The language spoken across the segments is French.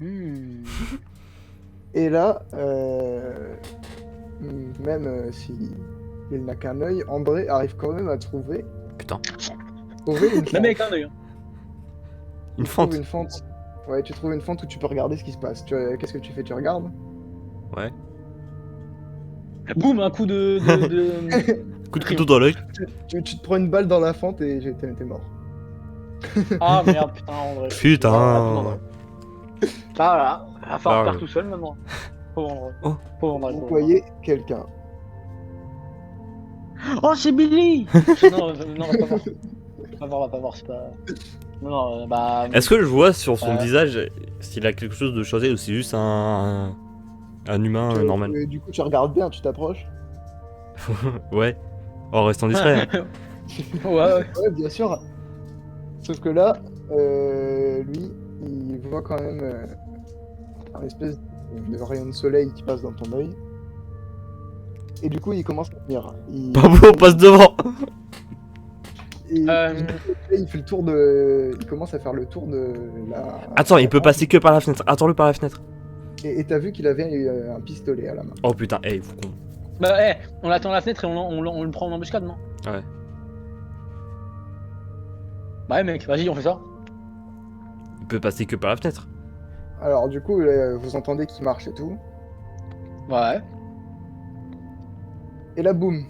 Hmm. Et là, même si il n'a qu'un œil, André arrive quand même à trouver Putain. une fente. Même avec un œil. Hein. Une Tu trouves fente. une fente. Ouais, tu trouves une fente où tu peux regarder ce qui se passe. Qu'est-ce que tu fais? Tu regardes? Ouais. Boum, un coup de... Coup de couteau dans l'œil. Tu te prends une balle dans la fente et t'es mort. Ah merde, putain, André. Putain. Ah là, il va falloir Ah, faire ouais. tout seul maintenant. Pauvre André. Oh. Pauvre André. Vous pauvre André. voyez quelqu'un. Oh, c'est Billy. Non, non, on va pas voir. On va pas voir, c'est pas... Non, bah... Est-ce que je vois sur son visage s'il a quelque chose de changé ou c'est juste un humain normal? Du coup, tu regardes bien, tu t'approches. Ouais. En restant discret. Hein. Ouais. Ouais, bien sûr. Sauf que là, lui, il voit quand même un espèce de rayon de soleil qui passe dans ton œil. Et du coup, il commence à venir. Pablo, passe devant. Il fait le tour il commence à faire le tour de la... Attends, il peut passer que par la fenêtre. Attends-le par la fenêtre. Et t'as vu qu'il avait un pistolet à la main. Oh putain, il faut qu'on... Bah, on l'attend à la fenêtre et on le prend en embuscade, non? Ouais. Bah ouais, mec, vas-y, on fait ça. Il peut passer que par la fenêtre. Alors du coup, vous entendez qu'il marche et tout. Ouais. Et là, boum.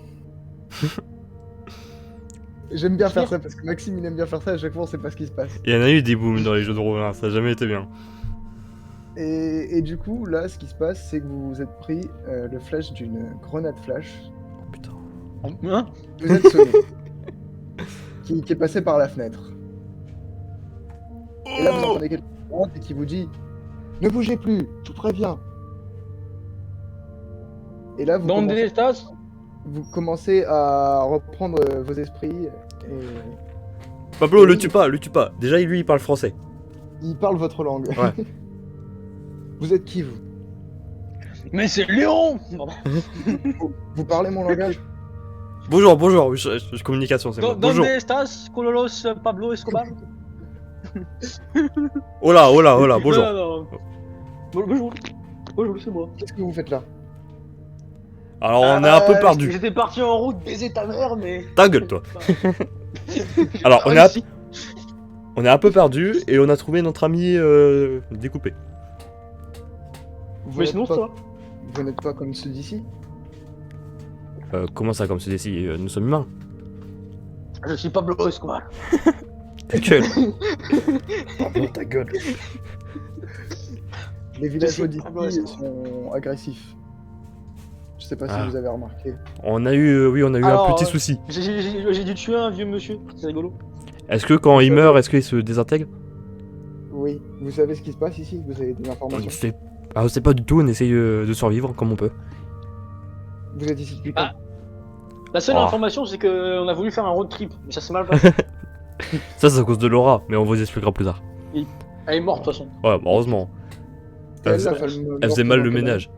J'aime bien faire ça parce que Maxime il aime bien faire ça, à chaque fois on sait pas ce qui se passe. Il y en a eu des booms dans les jeux de rôle, hein. Ça a jamais été bien. Et du coup, là, ce qui se passe, c'est que vous vous êtes pris le flash d'une grenade flash. Oh putain. Hein? Vous êtes sonné. qui est passé par la fenêtre. Et là, vous entendez quelqu'un qui rentre et qui vous dit « Ne bougez plus, je vous préviens !» Et là, vous commencez à reprendre vos esprits et... Pablo, le tue pas. Déjà, lui, il parle français. Il parle votre langue. Ouais. Vous êtes qui, vous? Mais c'est Léon! Vous parlez mon langage? Bonjour, je communication, c'est bon. Bonjour. ¿Dónde estás, Cololos Pablo Escobar? Oh là, bonjour. Non. Bonjour, c'est moi. Qu'est-ce que vous faites là? Alors, on est un peu perdu. J'étais parti en route baiser ta mère, mais... Ta gueule, toi. Alors, on est un peu perdu et on a trouvé notre ami découpé. Mais sinon, ça. Vous n'êtes pas comme ceux d'ici? Comment ça, comme ceux d'ici? Nous sommes humains. Je suis Pablo Escobar. Ta gueule. Pardon, ta gueule. Les villageois d'ici sont agressifs. Je sais pas si vous avez remarqué. On a eu un petit souci. J'ai dû tuer un vieux monsieur, c'est rigolo. Est-ce que quand il meurt, est-ce qu'il se désintègre? Oui, vous savez ce qui se passe ici? Vous avez des informations? On sait pas du tout, on essaye de survivre comme on peut. Vous êtes ici depuis quand? La seule information, c'est qu'on a voulu faire un road trip, mais ça s'est mal passé. Ça, c'est à cause de Laura, mais on vous expliquera plus tard. Elle est morte, de toute façon. Ouais, bah, heureusement. Elle faisait mal le ménage.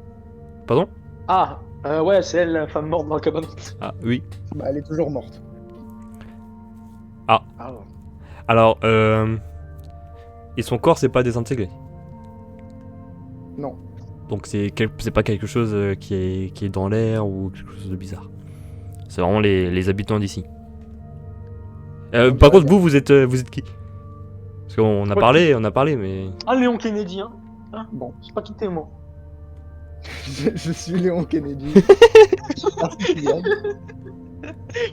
Pardon? Ah, ouais, c'est elle, la femme morte dans le cabanon. Ah, oui. Bah, elle est toujours morte. Ah. Ah ouais. Alors, et son corps, c'est pas désintégré? Non. Donc c'est pas quelque chose qui est dans l'air ou quelque chose de bizarre. C'est vraiment les habitants d'ici. Par contre, vous êtes qui? Parce qu'on a parlé, mais... Ah, Léon Kennedy, hein. Bon. Je sais pas qui t'es, moi. Je suis Léon Kennedy.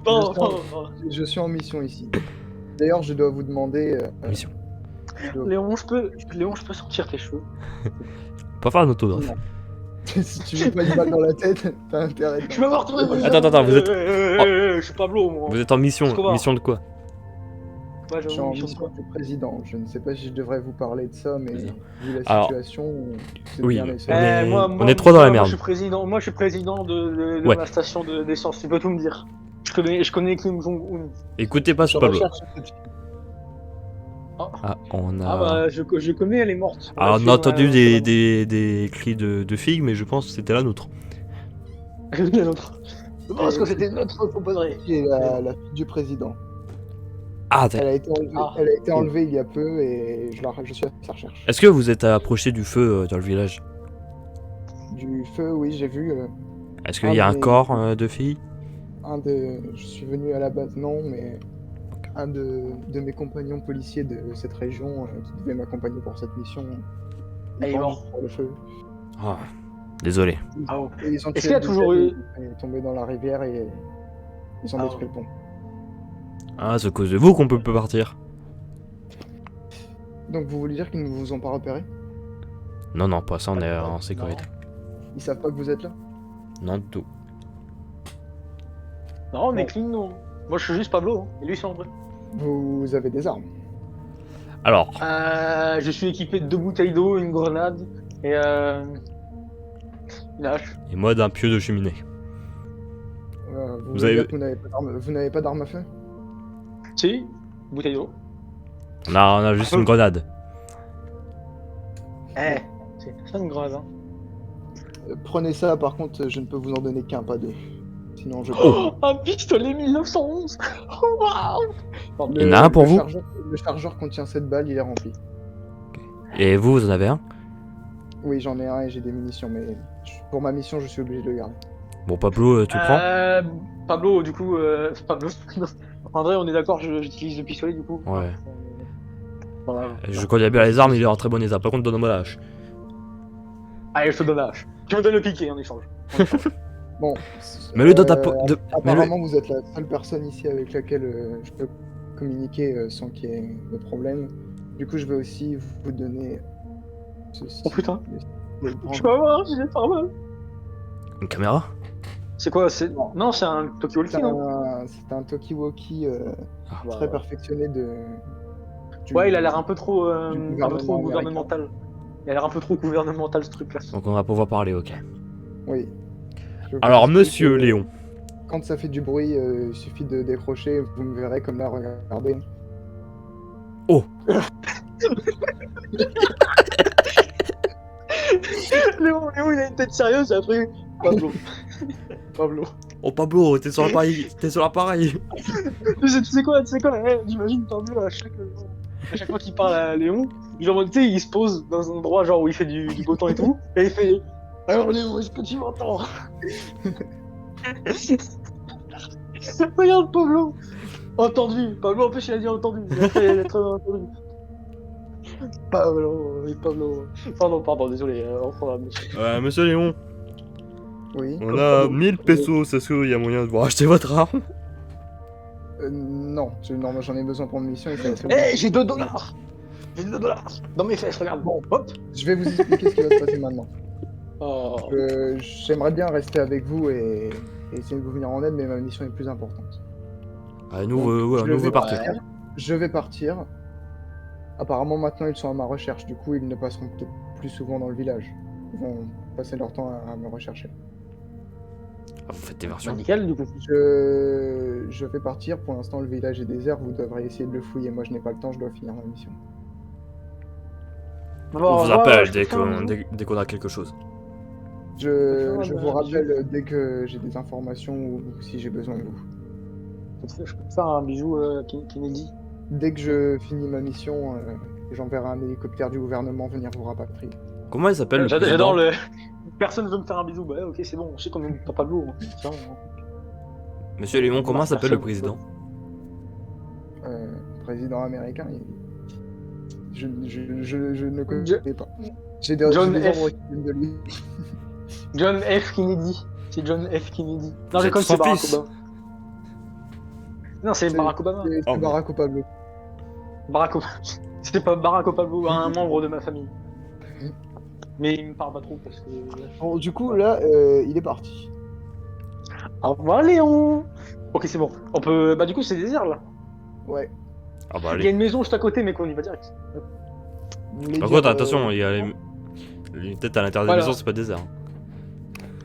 Pardon. Je suis en mission ici. D'ailleurs, je dois vous demander... Mission. Léon, je peux sortir tes cheveux. Pas faire un autographe. Si tu veux pas une balle dans la tête, t'as intérêt. Je vais avoir retrouvé mon... Attends, vous êtes... Je suis Pablo, moi. Vous êtes en mission. Escobar. Mission de quoi? Ouais, Je suis en mission du président. Je ne sais pas si je devrais vous parler de ça, mais vu la situation, c'est oui, bien les on est trop dans la merde. Moi, je suis président de la station d'essence. Tu peux tout me dire. Je connais Kim Jong-un. Écoutez pas ce Pablo. On a... Ah bah, je connais, elle est morte. Alors, on a entendu des cris de filles, mais je pense que c'était la nôtre. La nôtre. Je pense que c'était notre compadre. Qui est la fille du président. Ah, Elle a été enlevée, Ah. elle a été enlevée il y a peu et je suis à sa recherche. est-ce que vous êtes approché du feu dans le village? Du feu, oui, j'ai vu. Est-ce qu'il y a un des- corps de fille? Je suis venu à la base, non, mais un de mes compagnons policiers de cette région qui devait m'accompagner pour cette mission. Elle est penche morte. sur le feu. Ah, désolé. Ah, oh. Et ils ont Est-ce tué qu'il y a le toujours bébé, eu- il est tombé dans la rivière et ils ont Ah, détruit le pont. Ah, c'est à cause de vous qu'on peut pas partir. Donc vous voulez dire qu'ils ne vous ont pas repéré? Non, non, pas ça, on est en sécurité. Ils savent pas que vous êtes là? Non, du tout. Non, on est Bon. clean, non. Moi, je suis juste Pablo, hein. Et lui, c'est André. Vous avez des armes? Alors, Je suis équipé de 2 bouteilles d'eau, une grenade et une hache. et moi d'un pieu de cheminée. Vous Vous voulez avez- dire que vous n'avez pas d'arme à feu? Si, une bouteille d'eau. On a juste une grenade. Eh, c'est ça une grenade, hein. Prenez ça, par contre, je ne peux vous en donner qu'un, pas deux. Sinon, je. Oh, un pistolet 1911. Oh, waouh. Il y en a un pour vous? Le chargeur contient 7 balles, il est rempli. Et vous en avez un? Oui, j'en ai un et j'ai des munitions, mais pour ma mission, je suis obligé de le garder. Bon, Pablo, tu prends? Pablo, du coup, Pablo. André, on est d'accord, j'utilise le pistolet, du coup. Ouais. Voilà. Je connais bien les armes, il est en très bon état. Par contre, donne-moi la hache. Allez, je te donne la hache. Tu me donnes le piquet en échange. Bon. Mais le donne Apparemment, vous êtes la seule personne ici avec laquelle je peux communiquer sans qu'il y ait de problème. Du coup, je vais aussi vous donner ceci. Oh putain. Le Je peux avoir, j'ai pas mal. Une caméra? C'est quoi? C'est non, c'est un Tokyo C'est Walkie, non? un Talkie-Walkie Ah, très perfectionné de. Ouais, il a l'air un peu trop, du un peu trop gouvernement gouvernemental. Il a l'air un peu trop gouvernemental ce truc-là. Donc on va pouvoir parler, ok. Oui. Je vous Alors, explique monsieur que Léon. Quand ça fait du bruit, il suffit de décrocher, vous me verrez comme là, regardez. Oh. Léon, il a une tête sérieuse, et après, Pablo. Pablo. Oh, Pablo, t'es sur l'appareil. T'es sur l'appareil. Tu sais quoi, j'imagine Pablo à chaque fois qu'il parle à Léon, genre, tu sais, il se pose dans un endroit genre où il fait du beau temps et tout, et il fait alors Léon, est-ce que tu m'entends? Regarde Pablo. Entendu. Pablo, en plus, il a dit entendu. Il a fait très entendu. Pablo, oui, Pablo. Pardon, désolé, on reprendra, monsieur. Monsieur Léon, Oui. on a 1000 pesos. Est-ce qu'il y a moyen de vous racheter votre arme? Non, non, j'en ai besoin pour ma mission. Eh, j'ai 2 dollars. J'ai 2 dollars dans mes fesses, regarde. Bon. Hop. Je vais vous expliquer ce qui va se passer maintenant. Oh. J'aimerais bien rester avec vous et essayer de vous venir en aide, mais ma mission est plus importante. Ah, nous, on Je veut vais partir. Je vais partir. Apparemment, maintenant, ils sont à ma recherche. Du coup, ils ne passeront peut-être plus souvent dans le village. Ils vont passer leur temps à me rechercher. Ah, vous faites des Bah, versions. nickel, du coup. Je vais partir. Pour l'instant, le village est désert. Vous devrez essayer de le fouiller. Moi, je n'ai pas le temps. Je dois finir ma mission. On vous appelle dès qu'on a quelque chose. Je vous rappelle dès que j'ai des informations ou si j'ai besoin de vous. Je peux te faire un bisou, Kennedy. Dès que je finis ma mission, j'enverrai un hélicoptère du gouvernement venir vous rapatrier. Comment il s'appelle le J'adore président? le. Personne veut me faire un bisou. Bah, ok, c'est bon, on sait combien de temps Pablo. Hein. Tiens, Monsieur Léon, comment Non, s'appelle le personne. président? Président américain, je ne connais pas. J'ai des John ordres F. qui viennent de lui. John F. Kennedy. C'est John F. Kennedy. Non, Vous j'ai êtes comme c'est son Barack fils. Obama. Non, c'est Barack Obama. C'est Oh, Barack Obama. Barack Obama. C'était pas Barack Obama, un membre de ma famille. Mais il me parle pas trop parce que. Bon, du coup, là, il est parti. Au revoir, Léon. Ok, c'est bon. On peut. Bah, du coup, c'est désert là. Ouais. Ah bah Il y a allez. une maison juste à côté, mais qu'on y va direct. Par contre, attention, il y a les têtes à l'intérieur de la Voilà. maison, c'est pas désert.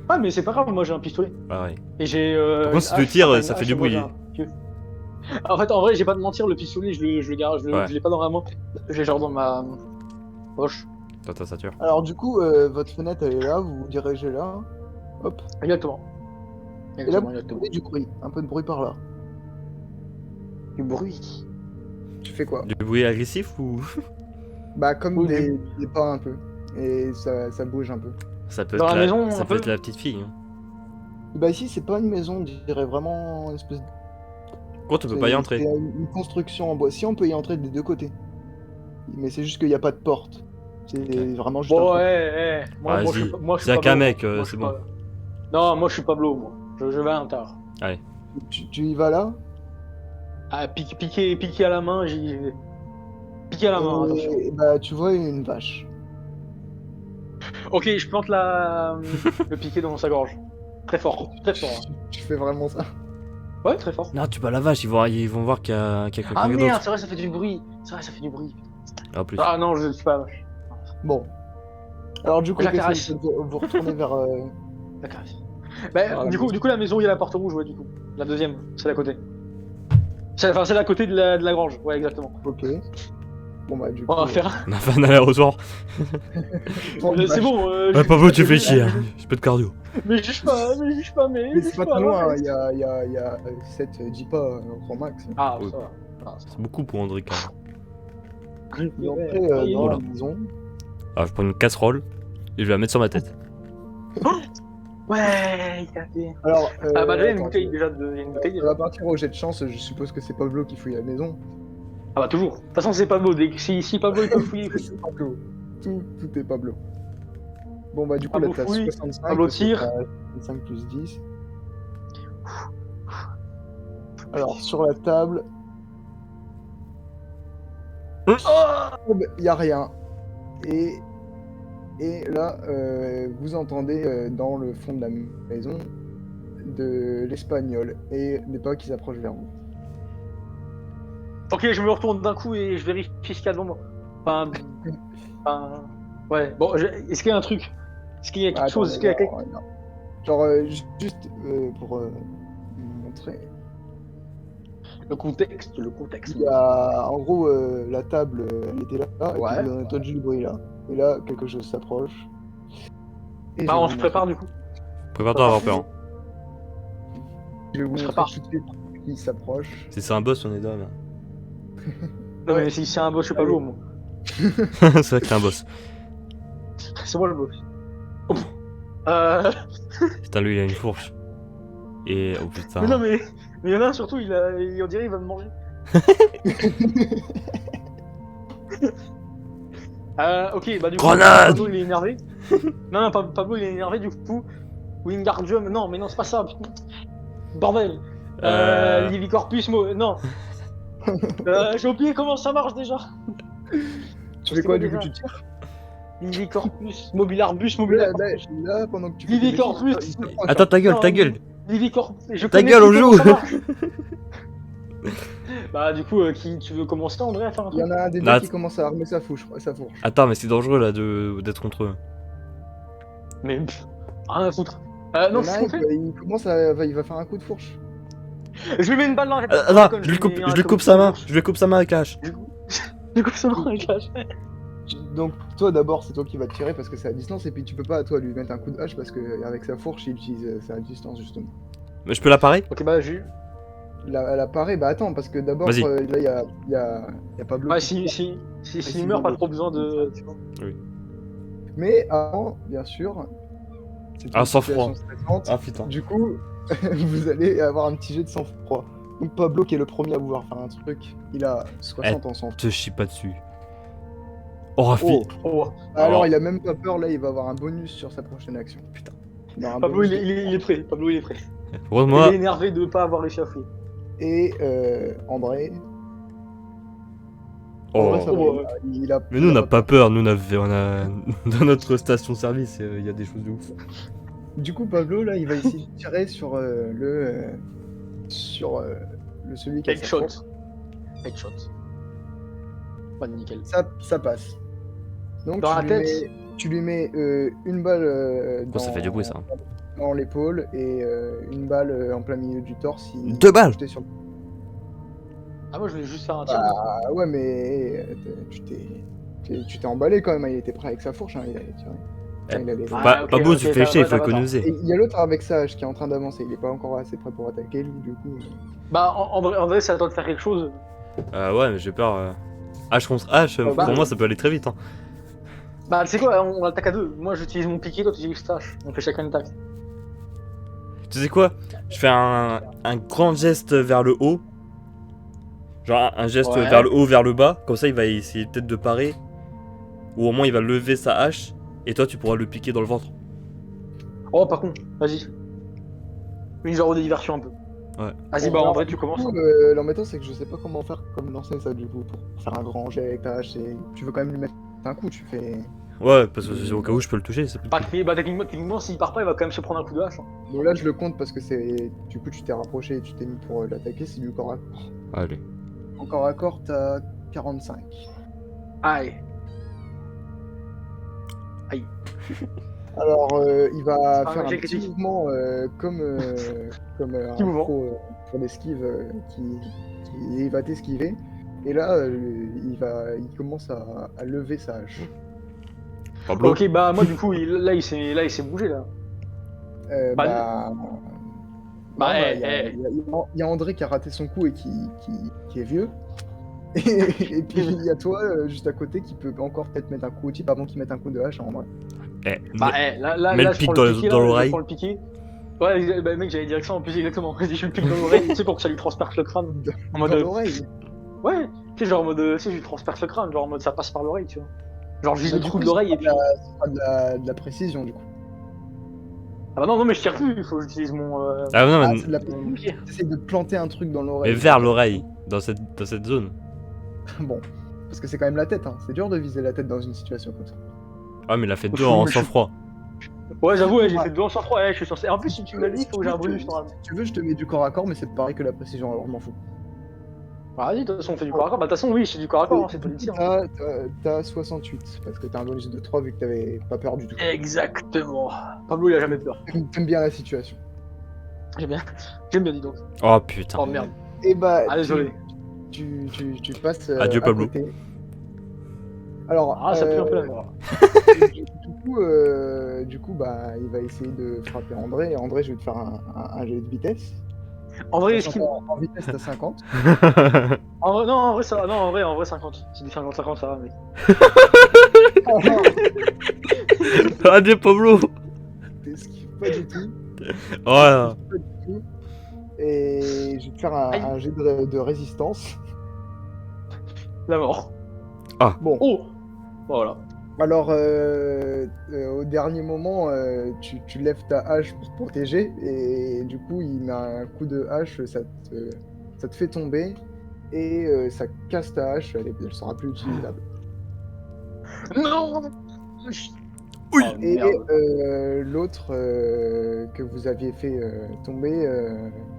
Ah, mais c'est pas grave, moi j'ai un pistolet. Ah ouais. Et j'ai. Par contre, si une tu hache, tires, enfin, ça une fait hache, du moi, bruit. j'ai un pieu. En fait, en vrai, j'ai pas de mentir, le pistolet, je le garde, Ouais. je l'ai pas dans la main. Je l'ai genre dans ma poche. Dans ta ceinture. Alors, du coup, votre fenêtre, elle est là, vous vous dirigez là. Hop. Exactement. Et là, vous Exactement. entendez du bruit. Un peu de bruit par là. Du bruit. Tu fais quoi? Du bruit agressif ou Bah comme Oui, des pas un peu. Et ça bouge un peu. ça peut Dans être la maison, ça un peut peu être la petite fille. Hein. Bah ici c'est pas une maison, je dirais vraiment une espèce de... Quoi, tu peux pas y C'est entrer? une construction en bois. Si on peut y entrer des deux côtés. Mais c'est juste qu'il n'y a pas de porte. C'est vraiment juste un Bon, truc. ouais, Vas-y, moi, je suis c'est qu'un Pablo. mec, Moi, je c'est suis bon. pas... Non, moi, je suis Pablo, moi. Je vais à l'intérieur. Allez. Tu y vas là, Ah, piqué à la main, j'y vais. Piqué à la main, attention. et bah tu vois une vache. Ok, je plante le piqué dans sa gorge. Très fort, très fort. Hein. Tu fais vraiment ça. Ouais, très fort. Non, tu bats la vache, ils vont voir qu'il y a Ah quelqu'un merde, d'autre. c'est vrai, ça fait du bruit. C'est vrai, ça fait du bruit. En plus. Ah non, je suis pas vache. Bon. Alors du coup, Je la qu'est-ce que caresse. vous faites? Vous retournez vers... D'accord. vers Bah, la maison. du coup, la maison où il y a la porte rouge, ouais, du coup. La deuxième, c'est à côté. Enfin, c'est à côté de la grange, ouais, exactement. Ok. Bon bah du coup... On va faire. On a fait un aller-retour. Bon, C'est bon. Ouais, Pablo, tu fais chier. Hein. J'ai pas de cardio. Mais juge pas, mais Mais juge c'est pas très loin, hein. arrête. Il y a 7, 10 pas au grand max. Ah, Oui. ça va. Ah, ça C'est beaucoup pour André quand même. Vous va. entrez dans Voilà. la maison. Alors, je prends une casserole et je vais la mettre sur ma tête. Ouais, il a fait. Alors, Ah bah, déjà, il y a une attends, bouteille, déjà. Il y a une bouteille, on déjà. va partir au jet de chance, je suppose que c'est Pablo qui fouille la maison. Ah bah, toujours. De toute façon, c'est Pablo. Si Pablo, il peut fouiller, il fouille. C'est Pablo. Tout est Pablo. Bon bah du coup Pablo là t'as fouille, 65, Pablo parce que tire. t'as 65 plus 10. Alors sur la table, Oh il y a rien. Et là, vous entendez dans le fond de la maison de l'espagnol et des pas qui s'approchent vers vous. Ok, je me retourne d'un coup et je vérifie ce qu'il y a devant moi. Enfin, ouais. Bon, est-ce qu'il y a un truc? Est-ce qu'il y a quelque chose? Est-ce qu'il y a quelque... non. Genre juste pour vous montrer. Le contexte. Il y a en gros la table elle était là, Ouais. et puis vous avez entendu le bruit là. Et là quelque chose s'approche. Et Bah, je vais on vous se montrer. prépare du coup. Prépare-toi à avoir peur. Hein. Je vais vous On se montrer prépare. tout de suite qui s'approche. Si c'est un boss, on est d'homme. Non, mais si c'est un boss, je suis Pablo, moi. C'est vrai que t'es un boss. C'est moi le boss. Oh. Putain, lui, il a une fourche. Et oh putain. Mais non, mais il y en a un surtout, on dirait il va me manger. Ok, bah du coup, Grenade Pablo il est énervé. Non, Pablo il est énervé du coup. Wingardium, non, mais non, c'est pas ça, putain. Bordel. Livicorpus, non. J'ai oublié comment ça marche déjà. Tu fais quoi du coup? Tu tires? Livicorpus, Mobilarbus, Là, pendant que tu fais Livicorpus. tes bêtises, il Attends, ta gueule, Non, ta gueule. Livicorpus. Je Ta connais gueule, plus on comment joue. ça marche. Bah du coup, tu veux commencer André à faire un il y truc? en a un des Là, deux qui commence à armer sa fourche. Attends, mais c'est dangereux là d'être contre eux. Mais rien à foutre. Il y Non, en a c'est ce un, qu'on fait. il va faire un coup de fourche. Je lui mets une balle dans la tête. Attends, je lui coupe sa main. Je lui coupe sa main avec la hache. Du coup, ça marche avec la hache. Donc toi d'abord c'est toi qui vas tirer parce que c'est à distance et puis tu peux pas toi lui mettre un coup de hache parce que avec sa fourche il utilise ça à distance justement. Mais je peux la parer? Ok, bah j'ai. Elle apparaît, bah attends parce que d'abord Vas-y. là il y a Pablo. Ouais, qui- s'il meurt, pas trop besoin de. Mais avant bien sûr. C'est Ah, une sang-froid. situation stressante. Ah putain. Du coup vous allez avoir un petit jet de sang-froid. Donc Pablo qui est le premier à vouloir faire un truc, il a 60 en sang-froid. Te chie pas dessus. Oh, Rafi. Oh. Oh, Alors Oh. il a même pas peur là, il va avoir un bonus sur sa prochaine action. Putain. Il aura un Pablo, bonus il est prêt. Pablo, il est prêt. Moi, Il est énervé de pas avoir réussi à fouiller. Et André. oh. André, ça va, Oh, il a- Mais nous, on il a n'a pas peur. Nous, on a dans notre station-service, il y a des choses de ouf. Du coup, Pablo, là, il va essayer de tirer sur celui qui a sa Headshot. fourche. Headshot. Pas nickel. Ça passe. Donc Dans la tête. tu lui mets une balle Oh, ça fait du bruit, ça. dans l'épaule et une balle en plein milieu du torse. Deux balles. projeté sur... Ah, moi, je voulais juste faire un tir. Ah ouais, mais tu t'es emballé quand même. Il était prêt avec sa fourche. Hein, il allait tirer. Enfin, il allait- Ah, ok, Pas beau, ok, tu fais ça chier, il va, faut ça va, économiser. Et il y a l'autre avec sa hache qui est en train d'avancer. Il est pas encore assez prêt pour attaquer lui, du coup. Bah, André, c'est à toi de faire quelque chose. Ouais, mais j'ai peur. H contre H, bah- pour moi ça peut aller très vite. Hein. Bah, tu sais quoi, on attaque à deux. Moi, j'utilise mon piqué, toi, tu utilises ta hache. On fait chacun une attaque. Tu sais quoi? Je fais un grand geste vers le haut. Genre un geste Ouais. vers le haut, vers le bas. Comme ça, il va essayer peut-être de parer. Ou au moins, il va lever sa hache. Et toi, tu pourras le piquer dans le ventre. Oh, par contre, vas-y. Une genre de diversion un peu. Ouais. Vas-y, bah, en vrai, tu commences. L'embêtant, c'est que je sais pas comment faire comme lancer ça du coup pour faire un grand jet avec ta hache. Tu veux quand même lui mettre un coup, tu fais. Ouais, parce que c'est au cas où je peux le toucher. Ça peut... Bah, techniquement, s'il part pas, il va quand même se prendre un coup de hache. Hein. Donc là, je le compte parce que c'est. Du coup, tu t'es rapproché et tu t'es mis pour l'attaquer. C'est du corps à corps. Allez. En corps à corps, t'as 45. Aïe. Alors, il va Ah, faire un j'ai petit critique. mouvement comme un Petit mouvement. pro pour l'esquive il va t'esquiver. Et là, il commence à lever sa hache. Pablo. Ok, bah, moi, du coup, là, il s'est bougé, là. Bah, Bah, eh, il y a- eh. il y a André qui a raté son coup et qui est vieux. Et puis il y a toi juste à côté qui peut encore peut-être mettre un coup au type avant qu'il mette un coup de hache en vrai. Eh, Bah, là, mets le je pic prends dans piqué, là, l'oreille. je prends le piqué. Ouais, bah, mec, j'allais dire ça en plus, exactement. Vas-y, je le pique dans l'oreille, tu sais, pour que ça lui transperce le crâne. En mode. Dans l'oreille. Ouais, tu sais, genre en mode. Tu sais, je lui transperce le crâne, genre en mode ça passe par l'oreille, tu vois. Genre, juste Bah, le du trou de coup, l'oreille et puis. ce sera de la précision du coup. Ah bah non, non, mais je tire plus, il faut que j'utilise mon. Ah non, Ah, mais, c'est de la mon précision. pied. T'essayes de te planter un truc dans l'oreille. mais vers l'oreille, dans cette zone. Bon, parce que c'est quand même la tête, hein. C'est dur de viser la tête dans une situation comme ça. Ah, mais il a fait deux Fou, en mais sang-froid. Ouais, j'avoue, ouais, j'ai Ouais. fait 2 en sang-froid, ouais, je suis censé. En plus, si tu me l'as dit, il faut que j'ai un bonus normalement. Si tu veux, je te mets du corps à corps, mais c'est pareil que la précision, alors je m'en fous. Bah, vas-y, de toute façon, on fait du corps à corps. Bah, de toute façon, oui, c'est du corps à corps, hein, c'est pas du tir. Hein. T'as 68, parce que t'as un bonus de 3 vu que t'avais pas peur du tout. Exactement. Pablo, il a jamais peur. T'aimes bien la situation. J'aime bien. J'aime bien, dis donc. Oh putain. Oh merde. Et bah, Ah, désolé. tu passes Adieu, à Pablo. côté. Alors, Ah, ça pue un peu la mort. du coup, bah, il va essayer de frapper André. Et André, je vais te faire un jet de vitesse. En vrai, Sachant qu'en vitesse, t'as 50. En vrai, non, en vrai, ça va. Non, en vrai 50. C'est du 50-50, ça va, mec. Adieu, Pablo. T'esquives pas du tout. Oh là. Pas du tout. Et je vais te faire un jet de résistance. La mort. Bon, Oh voilà. alors au dernier moment, tu lèves ta hache pour te protéger. Et du coup, il met un coup de hache, ça te fait tomber. Et ça casse ta hache, elle sera plus utilisable. Non. Oui. Oh, Et merde. l'autre que vous aviez fait tomber,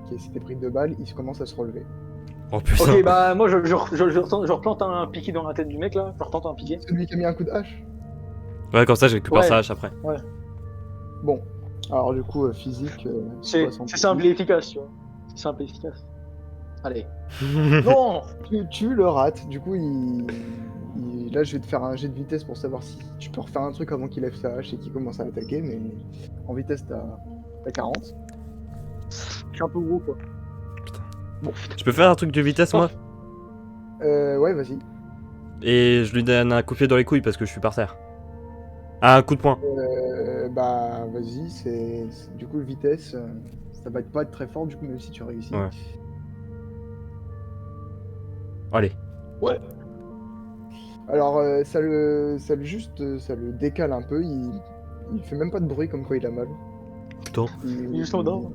qui s'était pris 2 balles, il commence à se relever. Oh putain. Ok, bah moi je replante un piqué dans la tête du mec là. Je retente un piqué. Celui qui a mis un coup de hache. Ouais, comme ça, je récupère Ouais. sa hache après. Bon, alors du coup, physique. C'est 68. simple et efficace, tu vois. C'est simple et efficace. Allez. Non. Tu le rates, du coup, là je vais te faire un jet de vitesse pour savoir si tu peux refaire un truc avant qu'il lève sa hache et qu'il commence à l'attaquer, mais en vitesse t'as 40. Je suis un peu gros quoi. Je peux faire un truc de vitesse, moi? Ouais, vas-y. Et je lui donne un coup de pied dans les couilles parce que je suis par terre. Ah, un coup de poing. Bah vas-y, du coup vitesse, ça va pas être très fort du coup même si tu réussis. Ouais. Allez. Ouais. Alors ça le décale un peu, il fait même pas de bruit comme quoi il a mal. Putain. Il est juste en dehors.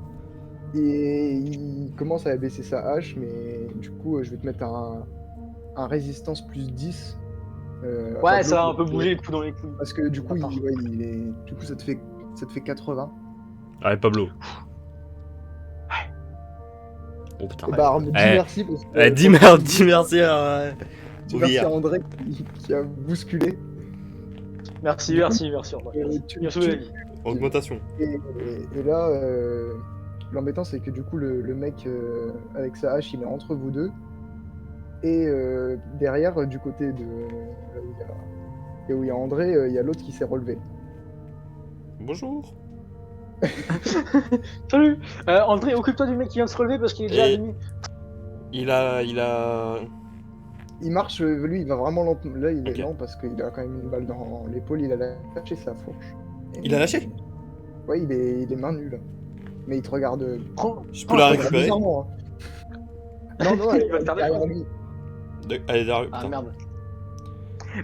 Et il commence à baisser sa hache, mais du coup je vais te mettre un résistance plus 10. Ouais, ça va Pablo, un peu bouger le coup dans les couilles. parce que du coup, D'accord. du coup ça te fait 80. Allez, Pablo. Oh putain. Et bah, dis Eh, merci parce que. dis merde, dis merci. Dis merci à André qui a bousculé. Merci, Du coup, merci, merci. Au revoir. tu- Bien sauvé la vie. Augmentation. Et là, l'embêtant c'est que du coup, le mec avec sa hache, il est entre vous deux. Et derrière, du côté de là où il y a André, il y a l'autre qui s'est relevé. Bonjour. Salut. André, occupe-toi du mec qui vient de se relever parce qu'il est déjà Et- allumé. Il a il marche, lui, il va vraiment lentement. Là, il est Ok. lent parce qu'il a quand même une balle dans l'épaule, il a lâché sa fourche. Et Il a lâché? Ouais, il est main nue, là. Mais il te regarde. Prends. Je peux prends la un regarde récupérer? bizarrement, hein. Non, non, elle Il va est tarder, derrière quoi. lui. Allez, derrière, Ah putain. merde.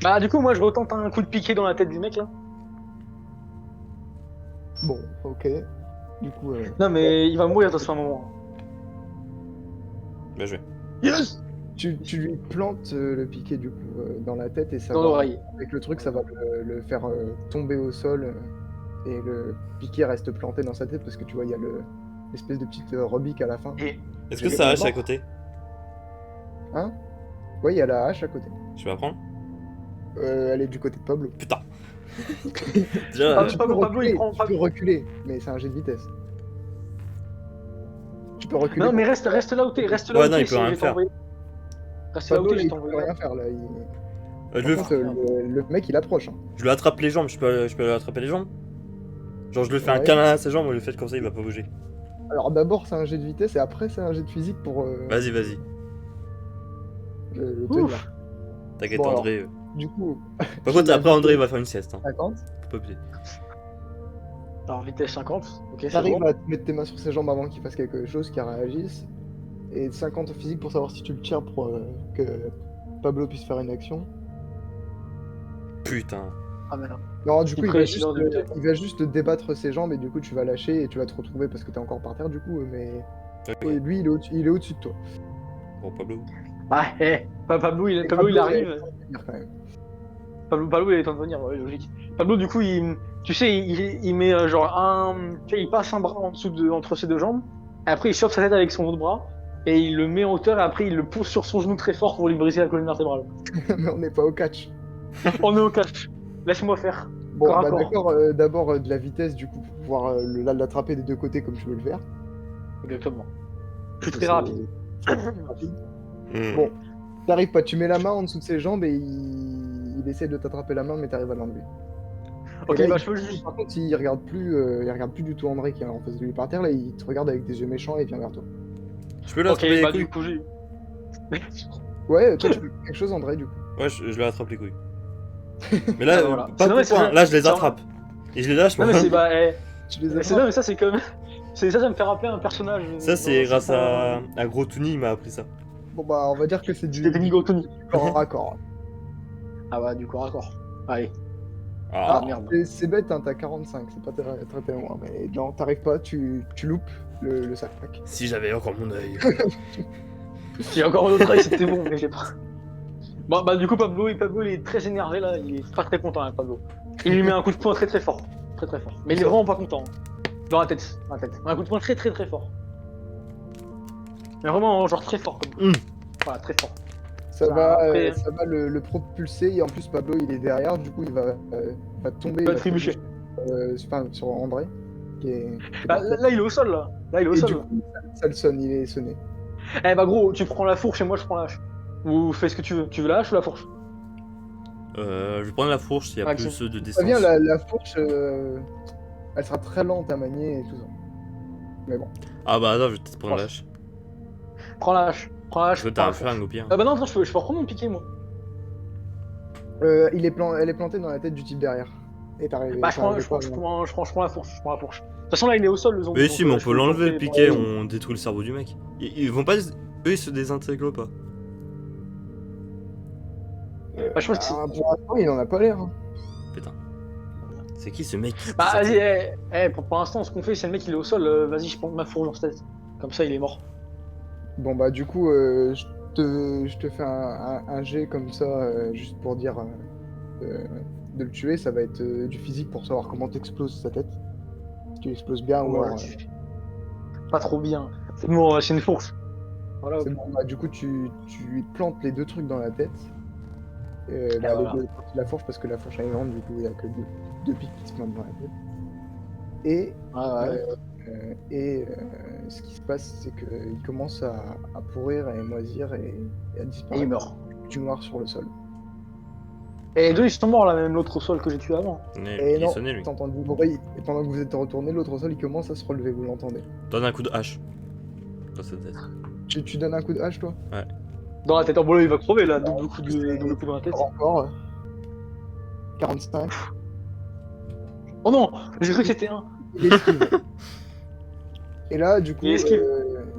Bah du coup moi je retente un coup de piqué dans la tête du mec là. Bon, ok. Du coup, Non mais il va mourir dans ce moment. Bien joué. Yes. tu lui plantes le piquet, du coup, dans la tête et ça Dans va. l'oreille. Avec le truc, ça va le faire tomber au sol. Et le piquet reste planté dans sa tête parce que tu vois, il y a l'espèce de petite rebique à la fin. Et Est-ce que Il ça est hache à mort. côté? Hein? Ouais, il y a la hache à côté. Je peux la prendre? Elle est du côté de Pablo. Putain. Déjà, Ah, Tu Pablo, peux Pablo, il reculer, prend- tu peux reculer, mais c'est un jet de vitesse. Tu peux reculer. non mais reste là où t'es, reste là Ouais, où non, t'es, il peut si rien je vais faire. t'envoyer. Reste là où Pablo, t'es, là, je il t'envoie. peut rien faire là. je, Par le... contre, le mec il approche. Hein. je lui attrape les jambes. Je peux lui attraper les jambes? Genre, je lui fais un Ouais. câlin à ses jambes, le fait comme ça, il va pas bouger. Alors d'abord c'est un jet de vitesse et après c'est un jet de physique pour Vas-y, vas-y. le Ouf. tenir. T'inquiète, Bon, alors, André. Du coup, Par contre, après, André, il va faire une sieste. Hein. 50. Faut pas abuser. Alors vitesse 50, ok c'est T'arrives bon. à te mettre tes mains sur ses jambes avant qu'il fasse quelque chose, qu'il réagisse. Et 50 au physique pour savoir si tu le tires pour que Pablo puisse faire une action. Putain. Ah merde. Non, du coup, Il précise dans le buteur. il va juste débattre ses jambes et du coup, tu vas lâcher et tu vas te retrouver parce que t'es encore par terre, du coup. Mais Ok. ouais, lui, il est au-dessus de toi. Bon, Pablo. Ah Pablo il Pablo, arrive. il va quand même. Pablo il est temps de venir, ouais, logique. Pablo du coup tu sais il met genre tu sais, il passe un bras en dessous entre ses deux jambes. Et après il chope sa tête avec son autre bras. Et il le met en hauteur et après il le pousse sur son genou très fort pour lui briser la colonne vertébrale. Mais on n'est pas au catch. On est au catch. Laisse-moi faire. Bon, Corps à bah corps. d'accord, d'abord de la vitesse, du coup, pour pouvoir l'attraper des deux côtés comme tu veux le faire. Exactement. Je suis C'est- très rapide. c'est rapide. Hmm. Bon. T'arrives pas, tu mets la main en dessous de ses jambes et il essaie de t'attraper la main, mais t'arrives à l'enlever. Ok, Et là, bah il- je peux juste. Par contre, il regarde plus du tout André qui est en face de lui par terre, là, il te regarde avec des yeux méchants et il vient vers toi. Je peux lui Ok, attraper les bah couilles? du coup j'ai. Ouais, toi, tu peux faire quelque chose, André, du coup. Ouais, je lui attrape les couilles. Mais là, Ah, voilà. pas Non, de mais c'est point. ça. Là, je les C'est attrape. Et je les lâche, Non moi. mais c'est bah. Tu les C'est attrapes. non mais ça c'est comme. Ça me fait rappeler un personnage. Ça, c'est dans- grâce pas- à Gros Tony, il m'a appris ça. Bon, bah, on va dire que c'est du C'était Nigo Tony. corps à corps. Ah bah du corps à corps. Allez. Ah, Ah, merde. C'est bête, hein, t'as 45, c'est pas très loin, mais non, t'arrives pas, tu loupes le sac. si j'avais encore mon œil. J'ai encore un autre œil, c'était bon, mais j'ai pas. Bon, bah du coup Pablo il est très énervé là, il est pas très content hein, Pablo. Il lui met un coup de poing très très fort. Très très fort. Mais il est vraiment pas content. Hein. Dans la tête. Dans la tête. Un coup de poing très très très fort. Mais vraiment genre très fort comme. Voilà, très fort. Ça Bah, va, après- ça va le propulser et en plus Pablo il est derrière, du coup il va tomber, Il va trébucher. enfin, sur André. Qui est Bah, par terre. là il est au sol là. Là il est au Et sol. du là. coup ça le sonne, il est sonné. Eh bah gros, tu prends la fourche et moi je prends la hache. Ou fais ce que tu veux. Tu veux la hache ou la fourche? Je vais prendre la fourche s'il y a Ok. plus de Ça distance. vient, la fourche, elle sera très lente à manier et tout ça. Mais bon. Ah bah attends, je vais peut-être prendre la hache. Prends la hache. Prends la hache. Parce que prends t'as la un fourche. flingue au pire. Ah bah non, je peux reprendre mon piqué moi. Elle est plantée dans la tête du type derrière. Et t'arrives. Bah je prends la fourche. Je prends la fourche. De toute façon là il est au sol le zombie. Mais donc, si, mais on je peut peux l'enlever le porter piquet, par- on détruit le cerveau du mec. Ils vont pas. Eux, ils se désintègrent pas. Bah, je pense que c'est. Pour l'instant, il en a pas l'air. Hein. Putain. C'est qui ce mec qui se Bah désintègre? vas-y, pour l'instant ce qu'on fait c'est le mec il est au sol, vas-y je prends ma fourche dans sa tête. Comme ça il est mort. Bon bah du coup, je te fais un jet comme ça, juste pour dire de le tuer. Ça va être du physique pour savoir comment t'exploses sa tête. Si tu exploses bien ou Voilà, alors... pas trop bien. C'est bon, c'est une fourche. Voilà. c'est bon, bah, du coup, tu lui plantes les deux trucs dans la tête. voilà. Les deux parties de la fourche, parce que la fourche est grande, du coup, il n'y a que deux pics qui se plantent dans la tête. Et, Ouais. ce qui se passe, c'est qu'il commence à pourrir et moisir et à Et il disparaître meurt. du noir sur le sol. Et les deux ils sont morts là, même l'autre au sol que j'ai tué avant. Et Il non, sonnait lui. t'entends du bruit, et pendant que vous êtes retourné, l'autre sol il commence à se relever, vous l'entendez. Donne un coup de hache. Dans sa tête. Tu donnes un coup de hache, toi? Ouais. Dans la tête. Oh, bon, là, il va crever, là. Double coup dans la tête. Encore 45. Oh non, j'ai cru que c'était un. Il esquive. Et là, du coup, Il esquive.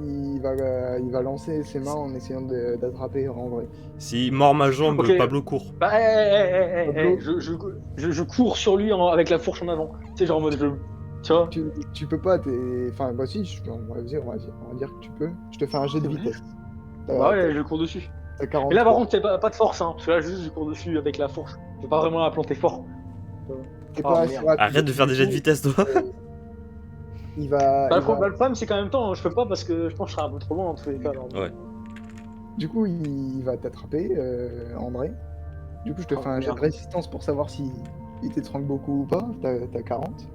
il va lancer ses mains en essayant d'attraper André. Si mord ma jambe, Ok. Pablo court. Bah, Pablo. je cours sur lui avec la fourche en avant. Tu sais, genre en mode je. Tu vois? Tu peux pas, enfin, bah si, vas-y, on va dire que tu peux. Je te fais un jet de C'est vrai vitesse. Bah ouais, je cours dessus. T'as 40. Mais là, par contre, c'est pas de force, hein. Parce que là, juste, je cours dessus avec la fourche. Je peux pas vraiment la planter fort. T'es Ah, pas assez merde. rapide. Arrête de faire des jets de vitesse, toi. Il va. Bah, il va- le problème, c'est qu'en même temps, je peux pas parce que je pense que je serai un peu trop loin en tous les cas. Alors, Ouais. Du coup, il va t'attraper, André. Du coup, je te Oh, fais un jet de merde. résistance pour savoir si il t'étrangle beaucoup ou pas. T'as 40.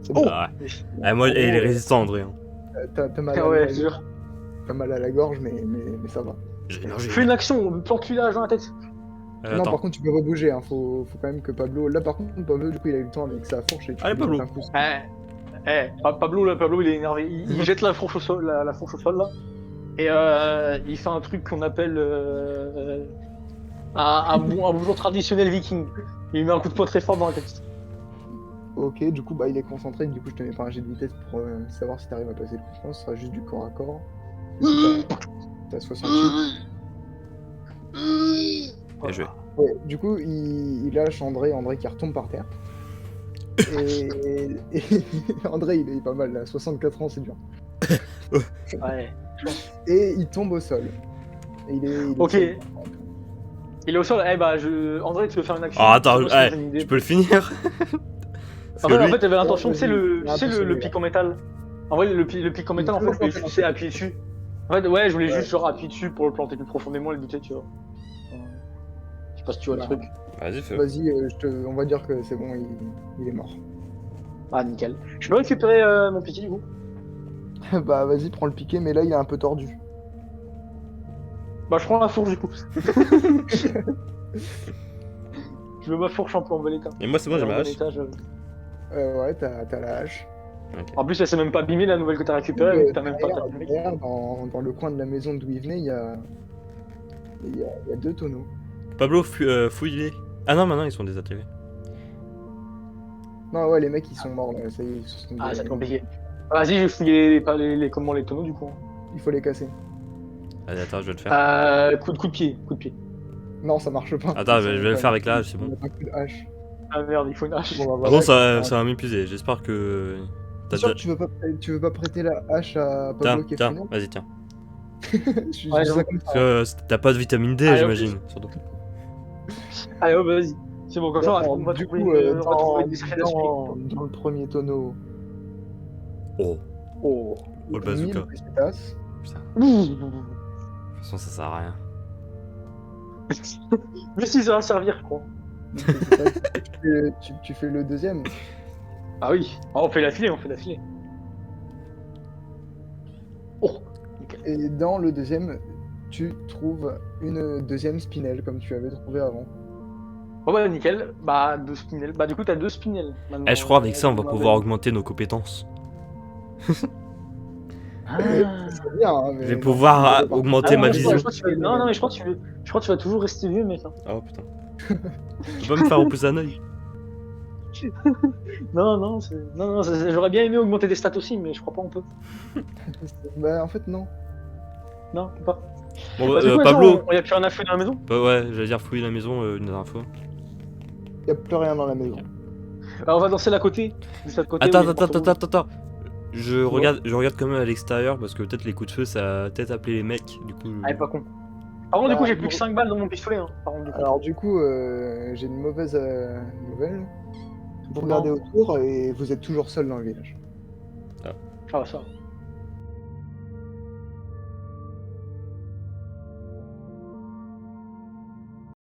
C'est bon. Ah, ouais. Moi, il est résistant, André. Hein. T'as mal, Ah ouais, je jure. t'as mal à la gorge, mais ça va. Fais une action, plante-lui là, dans la tête. Non, Attends. par contre, tu peux rebouger. Hein. Faut quand même que Pablo. Là, par contre, Pablo, du coup, il a eu le temps avec sa fourche. Et tu Allez, peux lui Pablo. mettre un coup. Pablo, il est énervé. Il jette la fourche au sol, la fourche au sol là. Et il fait un truc qu'on appelle un bonjour traditionnel viking. Il lui met un coup de poing très fort dans la tête. Ok, du coup, bah, il est concentré. Du coup, je te mets pas un jet de vitesse pour savoir si t'arrives à passer le coup de poing. Ce sera juste du corps à corps. Du coup, t'as 68. Bien joué. Ouais, du coup, il lâche André qui retombe par terre. Et André, il est pas mal là, 64 ans, c'est dur. Ouais. Et il tombe au sol. Et il est Ok. seul. Il est au sol. Eh bah, André, tu veux faire une action? Oh, attends, Moi, sinon, j'ai une idée. tu peux le finir. Parce En que fait, lui... il avait l'intention, Ouais, tu sais, vas-y. le pic en métal. En vrai, le pic en métal, en fait, je voulais juste, tu sais, appuyer dessus. En fait, ouais, je voulais juste genre appuyer dessus pour le planter plus profondément et le buter, tu vois. Je sais pas si tu vois le Bah, truc. Vas-y, fais. Vas-y, on va dire que c'est bon, il est mort. Ah, nickel. Je peux récupérer mon piqué du coup? Bah vas-y, prends le piqué, mais là il est un peu tordu. Bah, je prends la fourche du coup. Je veux ma fourche en bon état. Et moi, c'est bon, j'ai En ma bon hache. état, Ouais, t'as la hache. En plus, elle s'est même pas abîmée la nouvelle que t'as récupérée, vu que t'as même pas tapé le mec. Derrière, dans le coin de la maison d'où il venait, il y a 2 tonneaux. Pablo, fouille-les. Ah non, maintenant, ils sont désactivés. Non, ouais, les mecs ils sont morts là, ça y est, ils se sont Ah, c'est compliqué. Vas-y, je vais fouiller les tonneaux du coup. Il faut les casser. Allez, attends, je vais le faire. Coup de pied, coup de pied. Non, ça marche pas. Attends, je vais le faire avec la hache, c'est bon. Un coup de hache. Ah merde, il faut une hache. Bon, bah, Par voilà, contre, ça va m'épuiser. J'espère que... T'es sûr que tu veux pas prêter la hache à Pablo qui est Tiens, final vas-y, tiens. Je Ouais, dis ça j'avoue. comme Parce que t'as pas de vitamine D, Allez, j'imagine, surtout. Allez, hop, vas-y. C'est bon, comme ça, Alors, on va du trouver coup, on va trouver des sachets d'aspirine. dans le premier tonneau, Oh, Oh. le bazooka. 1000 pesetas. Putain. De toute façon, ça sert à rien. Mais si, ça va servir, je crois. Tu fais le deuxième. Ah oui. Ah, on fait l'affilée, on fait l'affilée. Oh. Nickel. Et dans le deuxième, tu trouves une deuxième spinelle comme tu avais trouvé avant. Oh bah nickel. Bah, 2 spinels. Bah, du coup, t'as 2 spinels. Maintenant, Eh, je crois avec ça, on va dans la pouvoir belle. augmenter nos compétences. Ah. C'est bien, hein, mais Je vais non, pouvoir c'est pas- augmenter Ah, ma non, vision. Non, non, mais je crois que tu vas toujours rester vieux, mec. Hein. Oh putain. Tu peux pas me faire repousser un œil? Non, non, j'aurais bien aimé augmenter des stats aussi, mais je crois pas on peut. Bah, en fait, non. Non, on peut pas. Bon, Bah, du coup, Pablo. on y a plus rien à faire dans la maison. Bah ouais, j'allais dire fouiller la maison une dernière fois. Y a plus rien dans la maison. Alors, on va danser à côté. Juste à côté. Attends. Je regarde quand même à l'extérieur parce que peut-être les coups de feu ça a peut-être appelé les mecs. Du coup. Ah, pas con. Par contre, du coup, Bah, j'ai plus que 5 balles dans mon pistolet. Hein. Par contre, du coup. Alors, du coup, j'ai une mauvaise nouvelle. Vous Non. regardez autour et vous êtes toujours seul dans le village. Ah, ça.